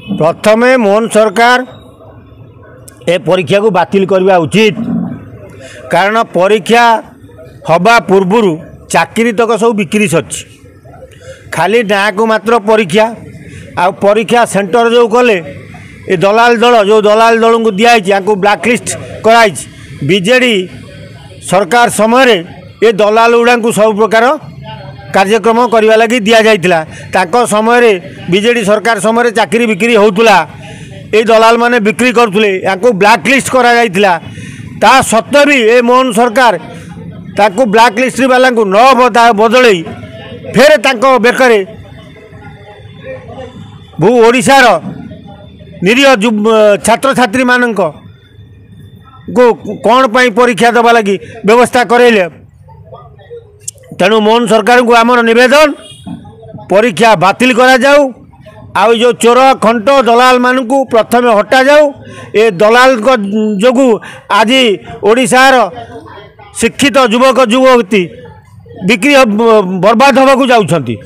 प्रथमे मोहन सरकार ए परीक्षा को बातिल करवा उचित। कारण परीक्षा हवा पूर्वर चाकरी तक सब बिक्री सच खाली ना को मात्र परीक्षा आ परीक्षा सेंटर जो कले ए दलाल दल जो दलाल दल को दिखाई ब्लैकलिस्ट कराई बीजेडी सरकार समय ए दलाल गुड़ा को सब प्रकार कार्यक्रम करने लगी दि जाता समय बीजेडी सरकार समय चाकरी बिक्री होता ये दलाल माने बिक्री करते ब्लैकलिस्ट करा ता सत्वे भी ए मोहन सरकार ताकू ब्लैकलिस्ट वाला को न बदल फेर बेकरे भू ओडिशार निरीह छात्र छात्री मान को कौन पाई परीक्षा दबा लगी व्यवस्था करेले। तेणु मोहन सरकार को आमर निवेदन परीक्षा बातिल करा जाऊ आ जो चोर खंट दलाल मान को प्रथम हटा जाऊ। ए दलाल जो आज ओडिशार शिक्षित युवक युवती बिक्री बर्बाद होगा जाउछंती।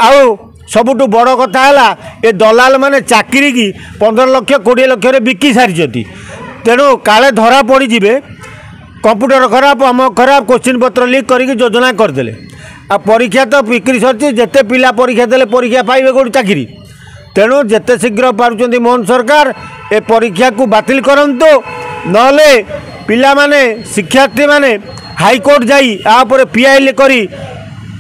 आउ सबुठु बड़ कथा है ए दलाल माने चाकरी की 15 लाख 20 लाख रे बिकी सारी। तेणु काले धरा पड़ी जिबे कंप्यूटर खराब आम खराब क्वेश्चन पत्र लीक करके योजना करदे आ परीक्षा तो बिक्री सरची जिते पिला परीक्षा देले परीक्षा पाइबे गोटे चाकरी। तेणु जिते शीघ्र पारुचंदी मोहन सरकार ए परीक्षा को बातिल करंतु नले पिला माने शिक्षार्थी माने हाईकोर्ट जाई आपर पीआईएल करी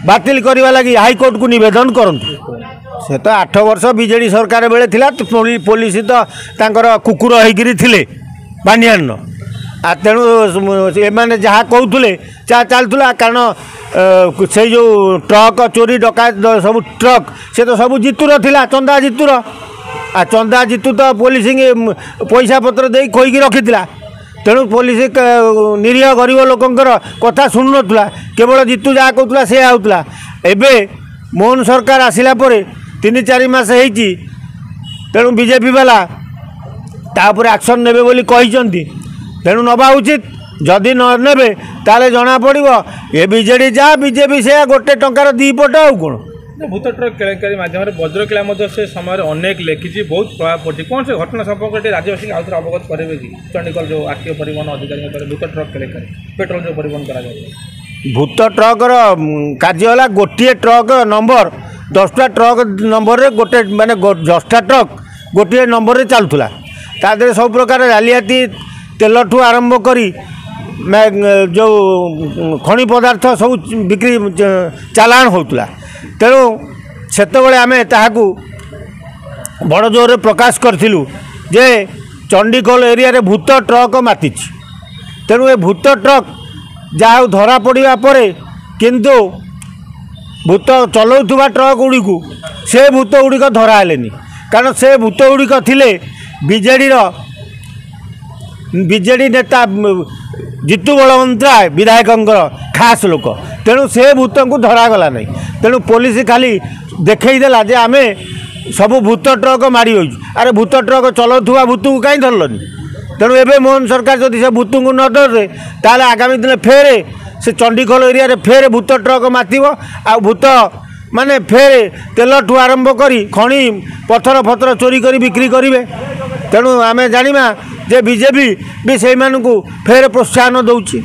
बातिल करवा लगी हाईकोर्ट को निवेदन करंतु। से तो 8 वर्ष बीजेडी सरकार बेले थिला पुलिस तो तांकर कुकुर होइगिरी थिले बानियान आ तेणु एमाने जहाँ कहते चलूला कारण से जो ट्रक चोरी डकायत सब ट्रक से तो सब जितुर थिला चंदा जितुर आ चंदा जितु तो पुलिस पैसा पत्र दे खोईकी रखी। तेणु पुलिस निरीह गरीब लोकंर कथा शुणु नाला केवल जितु जहाँ कहला से आउला। एबे मोहन सरकार आसिला परे 3-4 मास होईची तेणु बीजेपी वाला तापर एक्शन नेबे बोली कहिसंती। तेणु नवा उचित जदि ने ताले जना पड़ो ये बीजेडी जा बीजेपी से गोटे टंकार 2 पट आउ कौन। भूत ट्रक केलेंकारी माध्यम वज्रकिला से समय अनेक लिखी बहुत प्रभाव पड़ी कौन से घटना संपर्क राज्यवासी आउे अवगत करेंगे कि चंडीगढ़ जो आरटीओ परिवहन अधिकारी भूत ट्रक केलेंकारी पेट्रोल जो परिवहन करा भूत ट्रकर कार्य है गोटे ट्रक नंबर 10टा ट्रक नंबर रे गोटे माने 10टा ट्रक गोटे नंबर रे चलुला तादे सब प्रकार जालियाती तेल ठू आरंभ करी जो खनि पदार्थ सब बिक्री चालाण होता। तेणु सेतबेले आमे ताहाकू बड़ जोर प्रकाश करथिलु जे चंडीगढ़ एरिया रे भूत ट्रक माति। तेणु ए भूत ट्रक जहाँ धरा पड़ा परे किंतु भूत चलाउथुबा ट्रक गुड़िकू से भूत गुड़िक धरा हेलेनी कारण से भूत गुड़िक थिले बीजेडी नेता जितु बलवंतराय विधायक खास लोक। तेणु से भूत को धरागला नहीं। तेणु पुलिस खाली देखईदेला जे आमे सब भूत ट्रक मारी हो अरे भूत ट्रक चलाउथुबा भूत को कहीं धरलनी। तेणु एबे मोहन सरकार जदि से भूत को न धरे ताले आगामी दिन फेरे से चंडीगढ़ एरिया रे फेरे भूत ट्रक मातिबो आ भूत माने फेरे तेल ठू आरंभ करी खणी पत्थर फतर चोरी करी बिक्री करिवे। तेणु आमे जानिमा जे बीजेपी भी से फेर प्रोत्साहन दौची।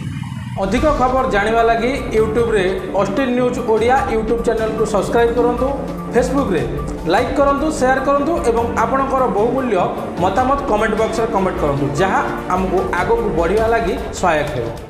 अधिक खबर जानिबा लगी यूट्यूब रे Austin news Odia YouTube channel को सब्सक्राइब करंतु फेसबुक रे लाइक करंतु शेयर करंतु एवं आपणकर बहुमूल्य मतामत कमेंट बॉक्स रे कमेंट करंतु जहां हमको आगो को बढ़िया लगी सहायक हो।